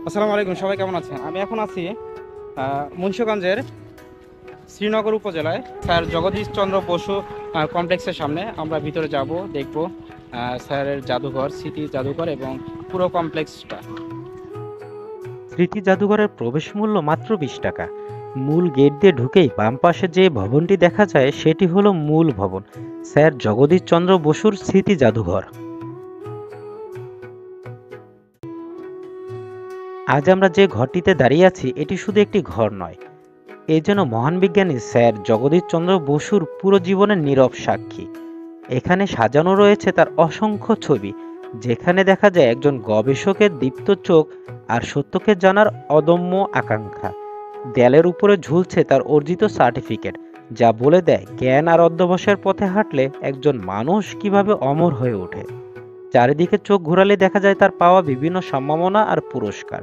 আসসালামু আলাইকুম, সবাই কেমন আছেন? আমি এখন আছি মুন্সিগঞ্জের শ্রীনগর উপজেলায় স্যার জগদীশ চন্দ্র বসু কমপ্লেক্সের সামনে। আমরা ভিতরে যাব, দেখব স্যারের জাদুঘর, স্মৃতি জাদুঘর এবং পুরো কমপ্লেক্সটা। স্মৃতি জাদুঘরের প্রবেশ মূল্য মাত্র 20 টাকা। মূল গেট দিয়ে ঢুকেই বাম পাশে যে ভবনটি দেখা যায় সেটি হলো মূল ভবন, স্যার জগদীশ চন্দ্র বসুর স্মৃতি জাদুঘর। আজ আমরা যে ঘরটিতে দাঁড়িয়ে আছি এটি শুধু একটি ঘর নয়, এ যেন মহান বিজ্ঞানী স্যার জগদীশ চন্দ্র বসুর পুরো জীবনের নীরব সাক্ষী। এখানে সাজানো রয়েছে তার অসংখ্য ছবি, যেখানে দেখা যায় একজন গবেষকের দীপ্ত চোখ আর সত্যকে জানার অদম্য আকাঙ্ক্ষা। দেয়ালের উপরে ঝুলছে তার অর্জিত সার্টিফিকেট, যা বলে দেয় জ্ঞান আর অধ্যবসায়ের পথে হাঁটলে একজন মানুষ কিভাবে অমর হয়ে ওঠে। চারিদিকে চোখ ঘোরালে দেখা যায় তার পাওয়া বিভিন্ন সম্মাননা আর পুরস্কার,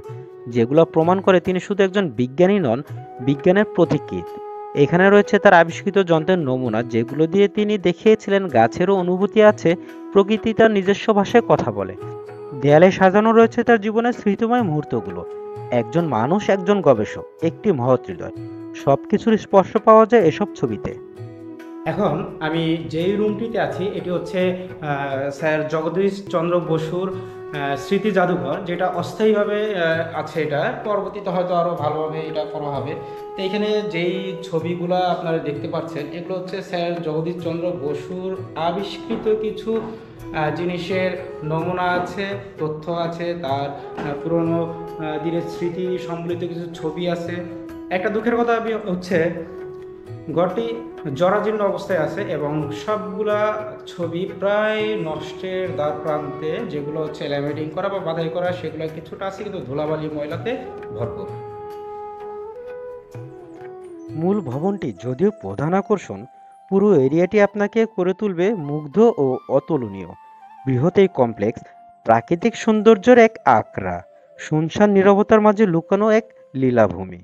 যেগুলো প্রমাণ করে তিনি শুধু একজন বিজ্ঞানী নন, বিজ্ঞানের প্রতীকী। এখানে রয়েছে তার আবিষ্কৃত যন্ত্রের নমুনা, যেগুলো দিয়ে তিনি দেখিয়েছিলেন গাছেরও অনুভূতি আছে, প্রকৃতি তার নিজস্ব ভাষায় কথা বলে। দেয়ালে সাজানো রয়েছে তার জীবনের স্মৃতিময় মুহূর্তগুলো, একজন মানুষ, একজন গবেষক, একটি মহৎ হৃদয়, সবকিছুর স্পর্শ পাওয়া যায় এসব ছবিতে। এখন আমি যেই রুমটিতে আছি এটি হচ্ছে স্যার জগদীশ চন্দ্র বসুর স্মৃতি জাদুঘর, যেটা অস্থায়ীভাবে আছে। এটা পরবর্তীতে হয়তো আরও ভালোভাবে এটা করা হবে। তো এখানে যেই ছবিগুলো আপনারা দেখতে পাচ্ছেন এগুলো হচ্ছে স্যার জগদীশ চন্দ্র বসুর আবিষ্কৃত কিছু জিনিসের নমুনা আছে, তথ্য আছে, তার পুরনো দিনের স্মৃতি সম্বলিত কিছু ছবি আছে। একটা দুঃখের কথা হচ্ছে ঘরটি জরাজীর্ণ অবস্থায় আছে এবং সবগুলা ছবি প্রায় নষ্টের দ্বার প্রান্তে, যেগুলো হচ্ছে ল্যামিনেটিং করা বা বাধাই করা সেগুলো কিছুটা আছে, কিন্তু ধুলাবালি ময়লাতে ভরপুর। মূল ভবনটি যদিও প্রধান আকর্ষণ, পুরো এরিয়াটি আপনাকে করে তুলবে মুগ্ধ ও অতুলনীয়। বৃহৎ এই কমপ্লেক্স প্রাকৃতিক সৌন্দর্যের এক আকরা, শুনশান নীরবতার মাঝে লুকানো এক লীলাভূমি।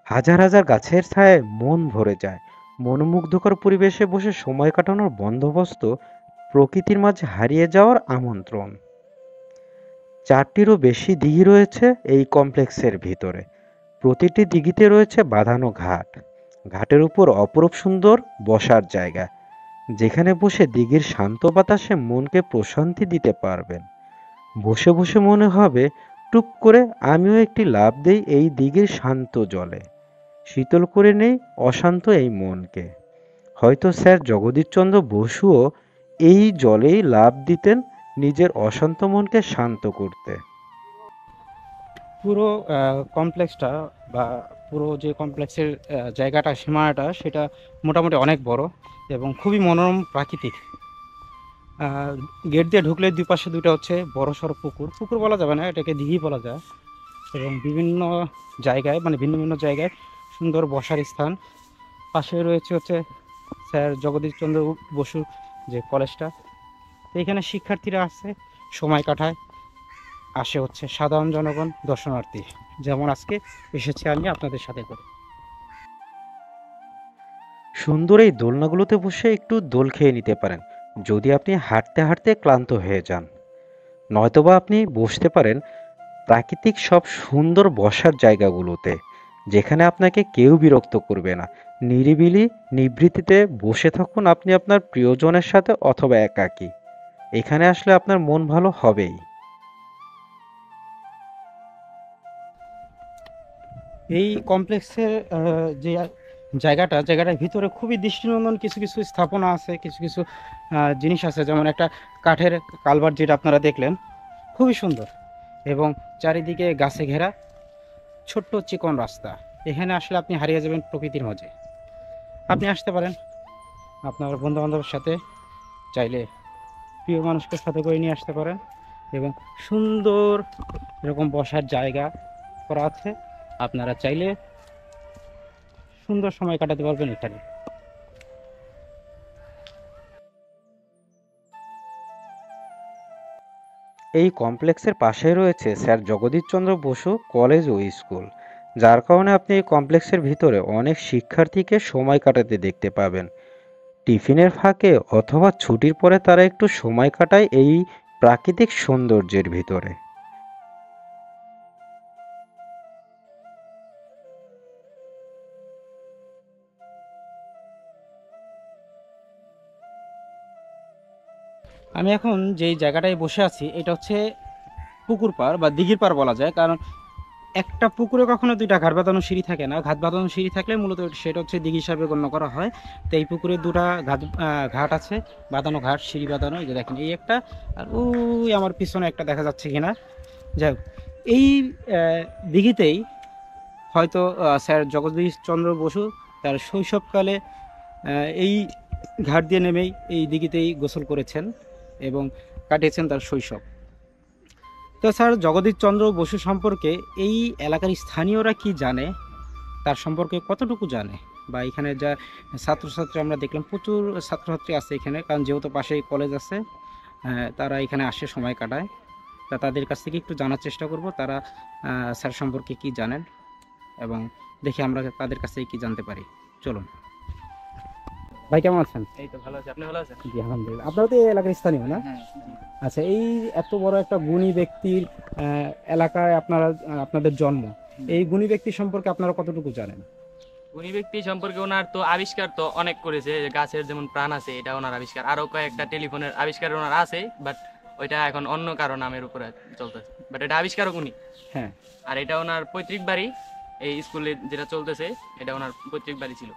হাজার হাজার গাছের ছায়ায় মন ভরে যায়। মনোমুগ্ধকর পরিবেশে বসে সময় কাটানোর বন্দোবস্ত, প্রকৃতির মাঝে হারিয়ে যাওয়ার আমন্ত্রণ। 4টিরও বেশি দিঘি রয়েছে এই কমপ্লেক্সের ভিতরে। প্রতিটি দিঘিতে রয়েছে বাঁধানো ঘাট, ঘাটের উপর অপরূপ সুন্দর বসার জায়গা, যেখানে বসে দিঘির শান্ত বাতাসে মনকে প্রশান্তি দিতে পারবেন। বসে বসে মনে হবে, টুক করে আমিও একটি লাফ দেই এই দিঘির শান্ত জলে, শীতল করে নেই অশান্ত এই মনকে। হয়তো স্যার জগদীশচন্দ্র বসুও এই জলেই লাফ দিতেন নিজের অশান্ত মনকে শান্ত করতে। পুরো কমপ্লেক্সটা বা পুরো যে কমপ্লেক্সের জায়গাটা, সীমানাটা, সেটা মোটামুটি অনেক বড় এবং খুবই মনোরম প্রাকৃতিক। গেট দিয়ে ঢুকলে দুই পাশে দুইটা হচ্ছে বড় সড়ো পুকুর, পুকুর বলা যাবে না, এটাকে দিঘি বলা যায়। এবং বিভিন্ন জায়গায়, মানে ভিন্ন ভিন্ন জায়গায় সুন্দর বসার স্থান। পাশে রয়েছে হচ্ছে স্যার জগদীশ চন্দ্র বসুর যে কলেজটা। তো এখানে শিক্ষার্থীরা আছে, সময় কাটায়, আসে হচ্ছে সাধারণ জনগণ, দর্শনার্থী, যেমন আজকে এসেছি আমি আপনাদের সাথে করে। সুন্দর এই দোলনাগুলোতে বসে একটু দোল খেয়ে নিতে পারেন যদি আপনি হাঁটতে হাঁটতে ক্লান্ত হয়ে যান। নয়তোবা আপনি বসতে পারেন প্রাকৃতিক সব সুন্দর বসার জায়গাগুলোতে, যেখানে আপনাকে কেউ বিরক্ত করবে না। নিরিবিলি নিভৃতিতে বসে থাকুন আপনি আপনার প্রিয়জনের সাথে অথবা একাকী। এখানে আসলে আপনার মন ভালো হবেই। এই কমপ্লেক্সের যে জায়গাটার ভিতরে খুবই দৃষ্টিনন্দন কিছু কিছু স্থাপনা আছে, কিছু কিছু জিনিস আছে, যেমন একটা কাঠের কালভার্ট যেটা আপনারা দেখলেন, খুবই সুন্দর। এবং চারিদিকে গাছে ঘেরা ছোট্ট চিকন রাস্তা। এখানে আসলে আপনি হারিয়ে যাবেন প্রকৃতির মাঝে। আপনি আসতে পারেন আপনার বন্ধু বান্ধবের সাথে, চাইলে প্রিয় মানুষকে সাথে করে নিয়ে আসতে পারেন। এবং সুন্দর এরকম বসার জায়গা করা আছে, আপনারা চাইলে সুন্দর সময় কাটাতে পারবেন এখানে। এই কমপ্লেক্সের পাশেই রয়েছে স্যার জগদীশচন্দ্র বসু কলেজ ও স্কুল, যার কারণে আপনি এই কমপ্লেক্সের ভিতরে অনেক শিক্ষার্থীকে সময় কাটাতে দেখতে পাবেন। টিফিনের ফাঁকে অথবা ছুটির পরে তারা একটু সময় কাটায় এই প্রাকৃতিক সৌন্দর্যের ভিতরে। আমি এখন যেই জায়গাটায় বসে আছি এটা হচ্ছে পুকুর পাড় বা দিঘির পাড় বলা যায়, কারণ একটা পুকুরে কখনো দুইটা ঘাট বাঁধানো সিঁড়ি থাকে না। ঘাট বাঁধানো সিঁড়ি থাকলে মূলত সেটা হচ্ছে দিঘি হিসাবে গণ্য করা হয়। তো এই পুকুরে দুটা ঘাট আছে, বাঁধানো ঘাট, সিঁড়ি বাঁধানো। এই যে দেখেন এই একটা, আর ওই আমার পিছনে একটা দেখা যাচ্ছে কিনা। যাই হোক, এই দিঘিতেই হয়তো স্যার জগদীশ চন্দ্র বসু তার শৈশবকালে এই ঘাট দিয়ে নেমেই এই দিঘিতেই গোসল করেছেন এবং কাটিয়েছেন তার শৈশব। তো স্যার জগদীশ চন্দ্র বসু সম্পর্কে এই এলাকার স্থানীয়রা কি জানে, তার সম্পর্কে কতটুকু জানে, বা এখানে যা ছাত্রছাত্রী আমরা দেখলাম, প্রচুর ছাত্রছাত্রী আছে এখানে, কারণ যেহেতু পাশেই কলেজ আছে, তারা এখানে আসে, সময় কাটায়। তা তাদের কাছ থেকে একটু জানার চেষ্টা করব তারা স্যার সম্পর্কে কি জানেন, এবং দেখি আমরা তাদের কাছ থেকে কি জানতে পারি। চলুন ভাই, কেমন আছেন? এই তো ভালো আছি, আপনি ভালো আছেন? জি আলহামদুলিল্লাহ। আপনারা তো এই এলাকার স্থানীয় না? হ্যাঁ। আচ্ছা, এই এত বড় একটা গুণী ব্যক্তির এলাকায় আপনাদের জন্ম, এই গুণী ব্যক্তি সম্পর্কে আপনারা কতটুকু জানেন? উনি ব্যক্তি সম্পর্কে ওনার তো আবিষ্কার তো অনেক করেছে, যে গাছের যেমন প্রাণ আছে এটা ওনার আবিষ্কার, আরো কয়েকটা টেলিফোনের আবিষ্কার ওনার আছে, বাট ওইটা এখন অন্য কারো নামের উপরে চলতেছে, বাট এটা আবিষ্কারক উনি। হ্যাঁ। আর এটা ওনার পৈতৃক বাড়ি, এই স্কুলে যেটা চলতেছে এটা ওনার পৈতৃক বাড়ি ছিল।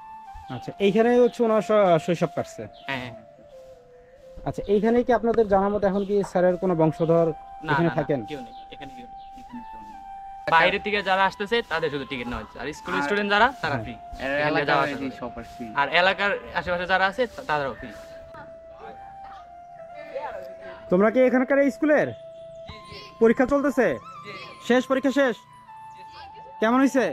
আচ্ছা, এইখানে হচ্ছে ওনার শৈশব কাটছে। হ্যাঁ হ্যাঁ। আচ্ছা, এইখানে কি আপনাদের জানার মতো এখন কি স্যারের কোনো বংশধর না এখানে না না, থাকেন? কেউ নেই এখানে, কেউ নেই। বাইরের থেকে যারা আসতেছে তাদের শুধু টিকিট নেওয়া হচ্ছে, আর স্কুলের স্টুডেন্ট যারা তারা ফ্রি। আর এলাকার আশেপাশে যারা আছে তাদেরও ফ্রি। তোমরা কি এখানকার এই স্কুলের? পরীক্ষা চলতেছে? শেষ পরীক্ষা শেষ? কেমন হয়েছে?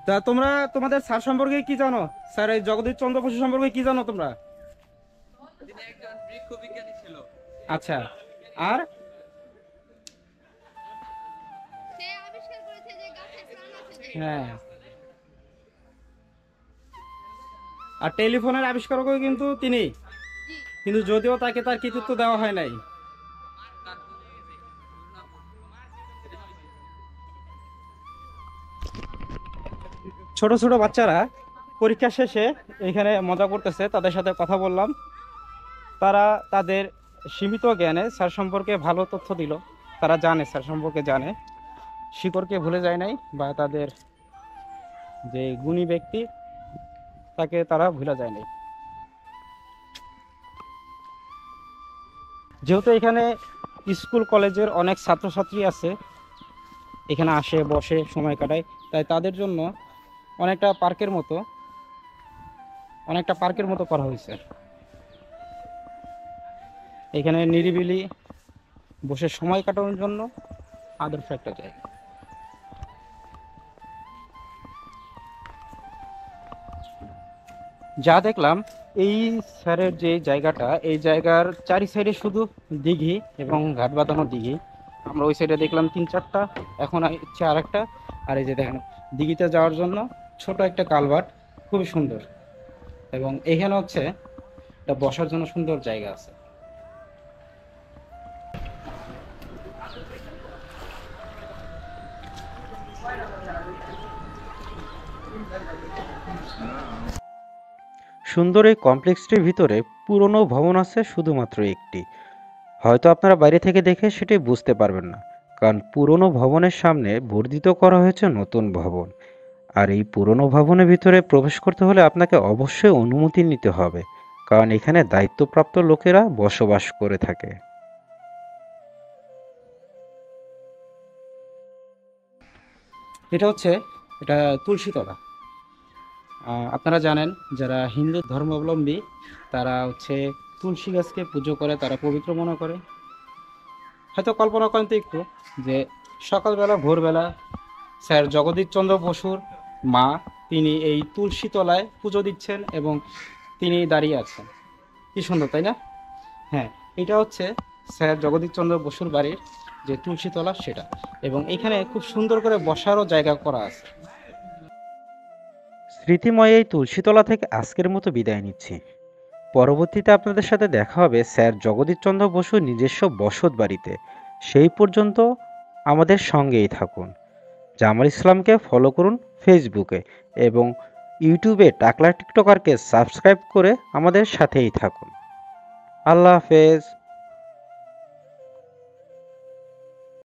তা তোমরা তোমাদের স্যার সম্পর্কে কি জানো? স্যার এই জগদীশ চন্দ্র বসু সম্পর্কে কি জানো তোমরা? তিনি একজন বৃক্ষ বিজ্ঞানী ছিল। আচ্ছা, আর সে আবিষ্কার করেছে যে গাছের প্রাণ আছে যে। হ্যাঁ, আর টেলিফোনের আবিষ্কারকও কিন্তু তিনি, কিন্তু যদিও তাকে তার কৃতিত্ব দেওয়া হয় নাই। ছোট ছোট বাচ্চারা পরীক্ষা শেষে এখানে মজা করতেছে, তাদের সাথে কথা বললাম। তারা তাদের সীমিত জ্ঞানে স্যার সম্পর্কে ভালো তথ্য দিল। তারা জানে, স্যার সম্পর্কে জানে, শিকড়কে ভুলে যায় নাই, বা তাদের যে গুণী ব্যক্তি তাকে তারা ভুলে যায় নাই। যেহেতু এখানে স্কুল কলেজের অনেক ছাত্রছাত্রী আছে, এখানে আসে, বসে, সময় কাটায়, তাই তাদের জন্য অনেকটা পার্কের মতো করা হয়েছে। এখানে নিরিবিলি বসে সময় কাটানোর জন্য আদর্শ একটা জায়গা। যা দেখলাম এই স্যারের যে জায়গাটা, এই জায়গার চারি সাইডে শুধু দিঘি এবং ঘাট বাঁধানো দিঘি। আমরা ওই সাইডে দেখলাম 3-4টা, এখন ইচ্ছে আর একটা। আর এই যে দেখেন দিঘিতে যাওয়ার জন্য ছোট একটা কালভার্ট, খুবই সুন্দর। এবং এখানে হচ্ছে একটা বসার জন্য সুন্দর জায়গা আছে। সুন্দর এই কমপ্লেক্সটির ভিতরে পুরনো ভবন আছে শুধুমাত্র একটি। হয়তো আপনারা বাইরে থেকে দেখে সেটাই বুঝতে পারবেন না, কারণ পুরনো ভবনের সামনে বর্ধিত করা হয়েছে নতুন ভবন। আর এই পুরনো ভবনের ভিতরে প্রবেশ করতে হলে আপনাকে অবশ্যই অনুমতি নিতে হবে, কারণ এখানে দায়িত্বপ্রাপ্ত লোকেরা বসবাস করে থাকে। এটা তুলসীতলা। আপনারা জানেন, যারা হিন্দু ধর্মাবলম্বী তারা হচ্ছে তুলসী গাছকে পুজো করে, তারা পবিত্র মনে করে। হয়তো কল্পনা করেন তো একটু, যে সকালবেলা ভোরবেলা স্যার জগদীশ চন্দ্র বসুর মা, তিনি এই তুলসী তলায় পুজো দিচ্ছেন এবং তিনি দাঁড়িয়ে আছেন। কি সুন্দর, তাই না? হ্যাঁ, এটা হচ্ছে স্যার জগদীশ চন্দ্র বসুর বাড়ির যে তুলসী তলা সেটা, এবং এখানে খুব সুন্দর করে বসারও জায়গা করা আছে। স্মৃতিময় এই তুলসীতলা থেকে আজকের মতো বিদায় নিচ্ছি। পরবর্তীতে আপনাদের সাথে দেখা হবে স্যার জগদীশচন্দ্র বসুর নিজস্ব বসত বাড়িতে। সেই পর্যন্ত আমাদের সঙ্গেই থাকুন। জামাল ইসলামকে ফলো করুন ফেসবুকে, এবং ইউটিউবে টাকলা টিকটকারকে সাবস্ক্রাইব করে আমাদের সাথেই থাকুন। আল্লাহ হাফেজ।